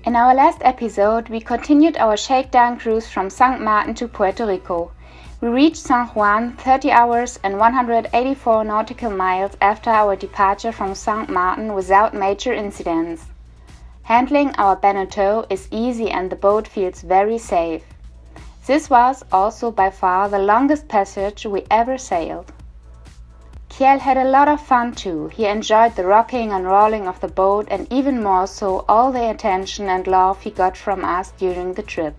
In our last episode, we continued our shakedown cruise from St. Martin to Puerto Rico. We reached San Juan 30 hours and 184 nautical miles after our departure from St. Martin without major incidents. Handling our Benno tow is easy and the boat feels very safe. This was also by far the longest passage we ever sailed. Kjell had a lot of fun too. He enjoyed the rocking and rolling of the boat and even more so all the attention and love he got from us during the trip.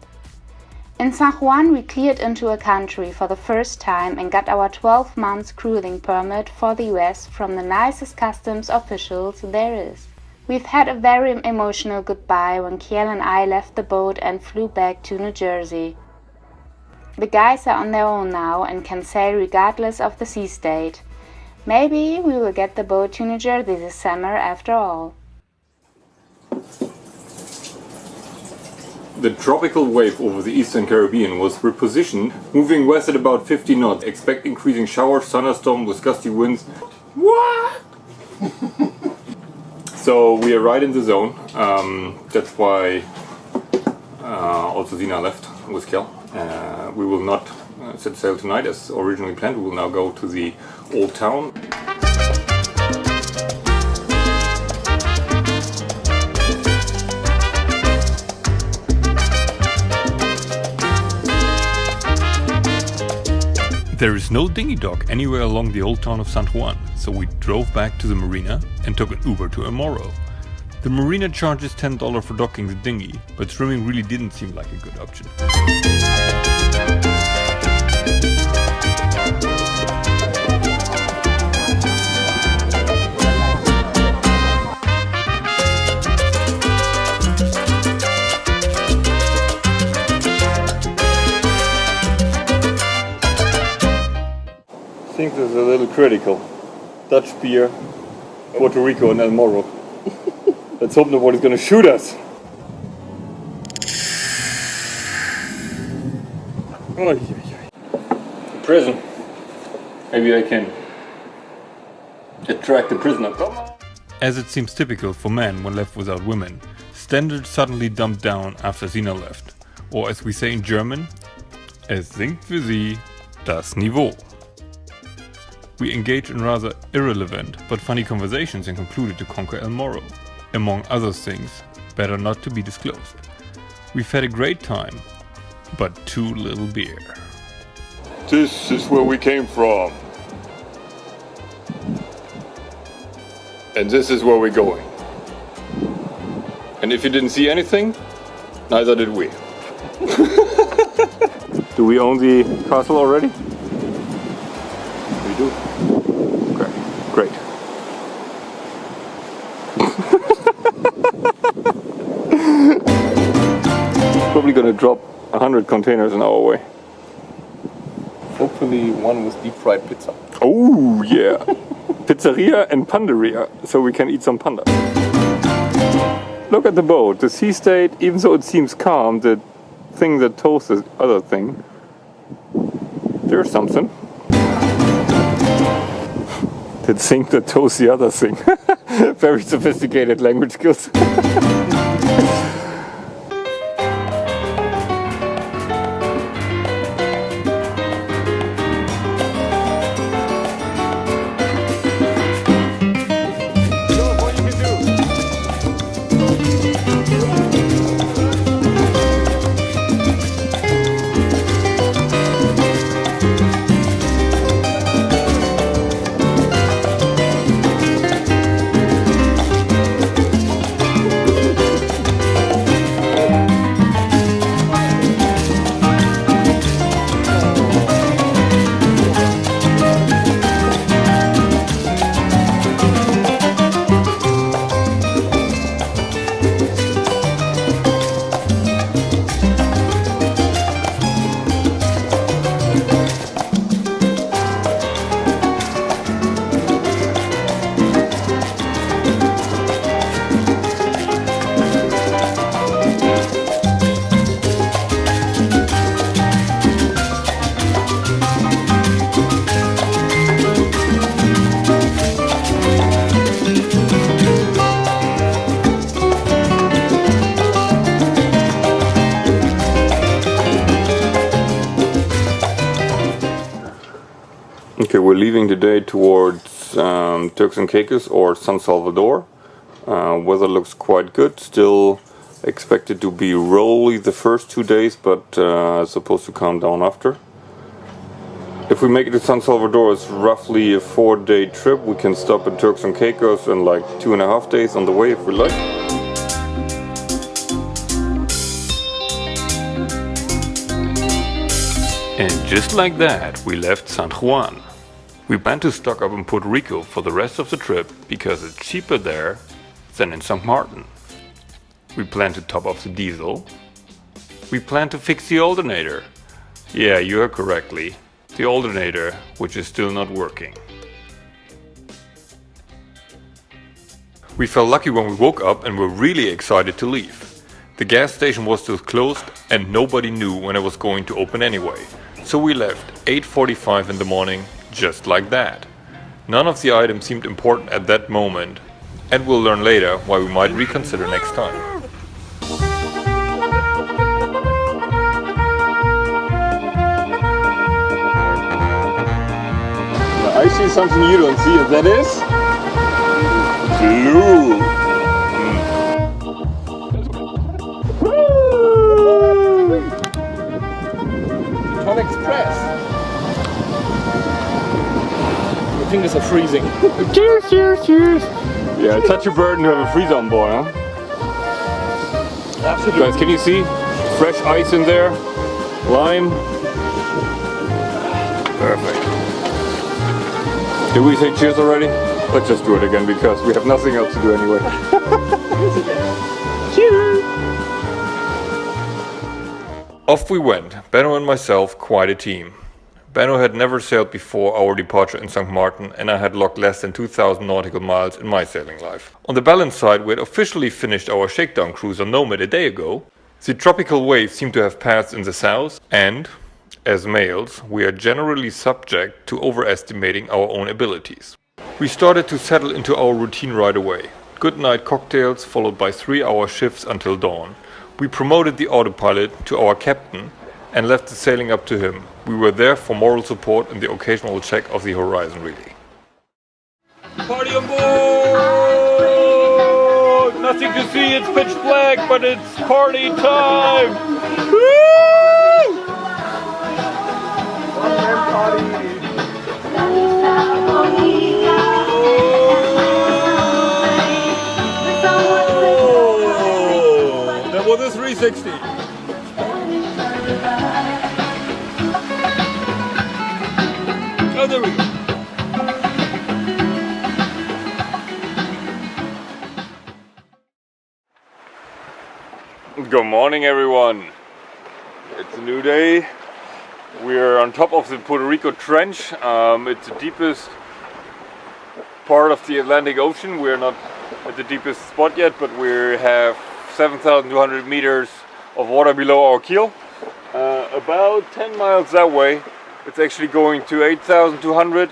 In San Juan we cleared into a country for the first time and got our 12 months cruising permit for the US from the nicest customs officials there is. We've had a very emotional goodbye when Kjell and I left the boat and flew back to New Jersey. The guys are on their own now and can sail regardless of the sea state. Maybe we will get the boat to New Jersey this summer after all. The tropical wave over the eastern Caribbean was repositioned, moving west at about 50 knots. Expect increasing showers, thunderstorm with gusty winds. What? So we are right in the zone. That's why also Zina left with Kjell. We will not set sail tonight as originally planned. We will now go to the old town. There is no dinghy dock anywhere along the old town of San Juan, so we drove back to the marina and took an Uber to Amoro. The marina charges $10 for docking the dinghy, but swimming really didn't seem like a good option. I think this is a little critical. Dutch beer, Puerto Rico and El Morro. Let's hope nobody's gonna shoot us. Prison. Maybe I can attract the prisoner. Come on. As it seems typical for men when left without women, standards suddenly dumped down after Sina left. Or as we say in German, es sinkt für sie das Niveau. We engaged in rather irrelevant but funny conversations and concluded to conquer El Morro. Among other things, better not to be disclosed. We've had a great time, but too little beer. This is where we came from. And this is where we're going. And if you didn't see anything, neither did we. Do we own the castle already? We do. Okay, great. Probably gonna drop 100 containers in our way. Hopefully one with deep fried pizza. Oh yeah! Pizzeria and panderia, so we can eat some panda. Look at the boat. The sea state, even though it seems calm, the thing that tows the other thing, there's something. The thing that tows the other thing. Very sophisticated language skills. leaving today towards Turks and Caicos or San Salvador. Weather looks quite good. Still expected to be rolly the first 2 days, but supposed to calm down after. If we make it to San Salvador, it's roughly a 4-day trip. We can stop at Turks and Caicos in like 2.5 days on the way if we like. And just like that, we left San Juan. We plan to stock up in Puerto Rico for the rest of the trip because it's cheaper there than in St. Martin. We plan to top off the diesel. We plan to fix the alternator. Yeah, you heard correctly. The alternator, which is still not working. We felt lucky when we woke up and were really excited to leave. The gas station was still closed and nobody knew when it was going to open anyway. So we left 8:45 in the morning, just like that. None of the items seemed important at that moment, and we'll learn later why we might reconsider next time. I see something you don't see, and that is blue. Ton Express. The fingers are freezing. Cheers, cheers, cheers. Yeah, it's such a burden to have a freezer on board, huh? Absolutely. Guys, can you see? Fresh ice in there, lime. Perfect. Did we say cheers already? Let's just do it again because we have nothing else to do anyway. Cheers! Off we went, Benno and myself, quite a team. Benno had never sailed before our departure in St. Martin, and I had logged less than 2,000 nautical miles in my sailing life. On the balance side, we had officially finished our shakedown cruise on Nomad a day ago. The tropical waves seemed to have passed in the south, and as males, we are generally subject to overestimating our own abilities. We started to settle into our routine right away. Good night cocktails followed by 3-hour shifts until dawn. We promoted the autopilot to our captain and left the sailing up to him. We were there for moral support and the occasional check of the horizon, really. Party on board! Nothing to see, it's pitch black, but it's party time! Woo! That was a 360. Oh, there we go. Good morning, everyone. It's a new day. We're on top of the Puerto Rico Trench. It's the deepest part of the Atlantic Ocean. We're not at the deepest spot yet, but we have 7,200 meters of water below our keel. About 10 miles that way, it's actually going to 8,200.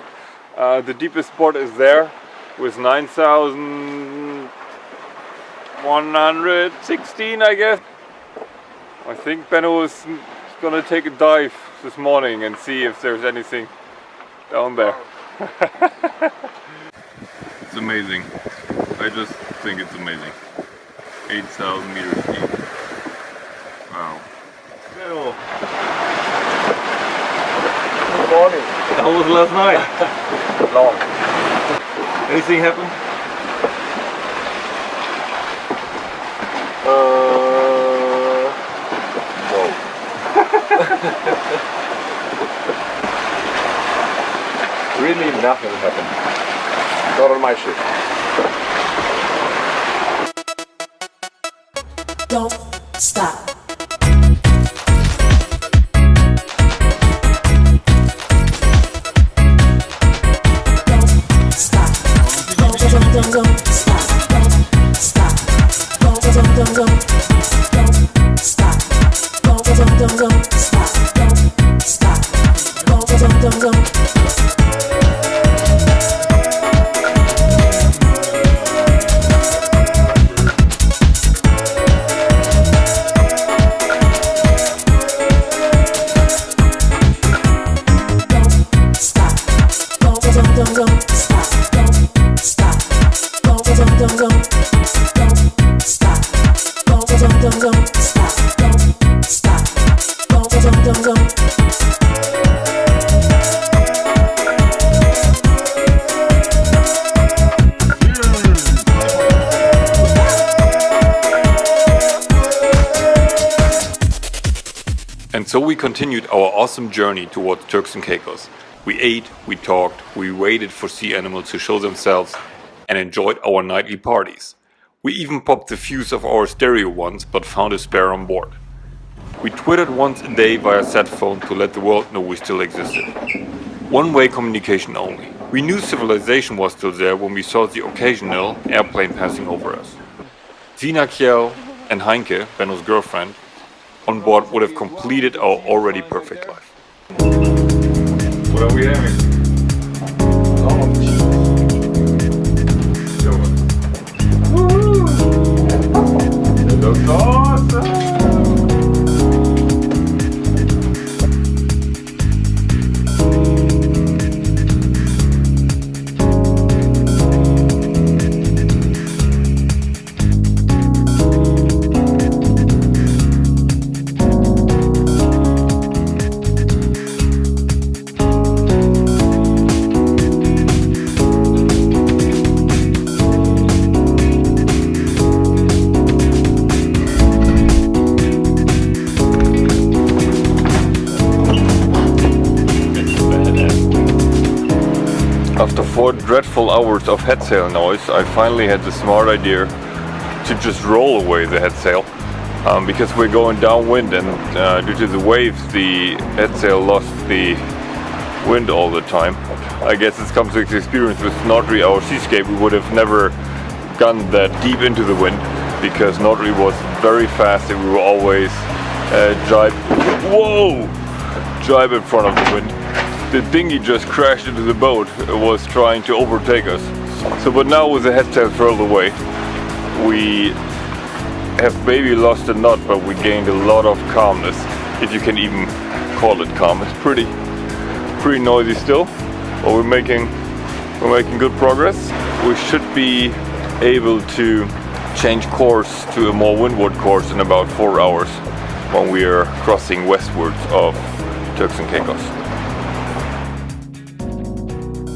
The deepest spot is there with 9,116, I guess. I think Benno is gonna take a dive this morning and see if there's anything down there. It's amazing. I just think it's amazing. 8,000 meters deep. Wow. Benno, Good morning. how was last night? Long. Anything happen? No. Really nothing happened. Not on my ship. Don't stop. Don't stop. Don't stop. Don't stop. Don't stop. Don't stop. Don't stop. Don't stop. stop. Don't stop. Don't stop. Don't. And so we continued our awesome journey towards Turks and Caicos. We ate, we talked, we waited for sea animals to show themselves, and enjoyed our nightly parties. We even popped the fuse of our stereo once, but found a spare on board. We twittered once a day via sat phone to let the world know we still existed. One-way communication only. We knew civilization was still there when we saw the occasional airplane passing over us. Zina, Kjell, and Heinke, Benno's girlfriend, on board would have completed our already perfect life. What are we having? It looks awesome! After 4 dreadful hours of head sail noise, I finally had the smart idea to just roll away the head sail. Because we're going downwind and due to the waves the head sail lost the wind all the time. I guess it's come to experience with Nordri, our seascape, we would have never gone that deep into the wind because Nordri was very fast and we were always jibe in front of the wind. The dinghy just crashed into the boat. It was trying to overtake us. But now with the head sail furled away, we have maybe lost a knot, but we gained a lot of calmness, if you can even call it calm. It's pretty noisy still, but we're making good progress. We should be able to change course to a more windward course in about 4 hours when we are crossing westwards of Turks and Caicos.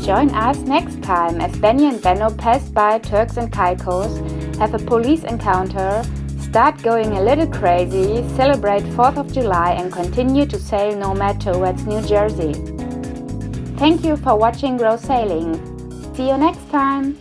Join us next time as Benny and Benno pass by Turks and Caicos, have a police encounter, start going a little crazy, celebrate 4th of July and continue to sail nomad towards New Jersey. Thank you for watching Grow Sailing. See you next time!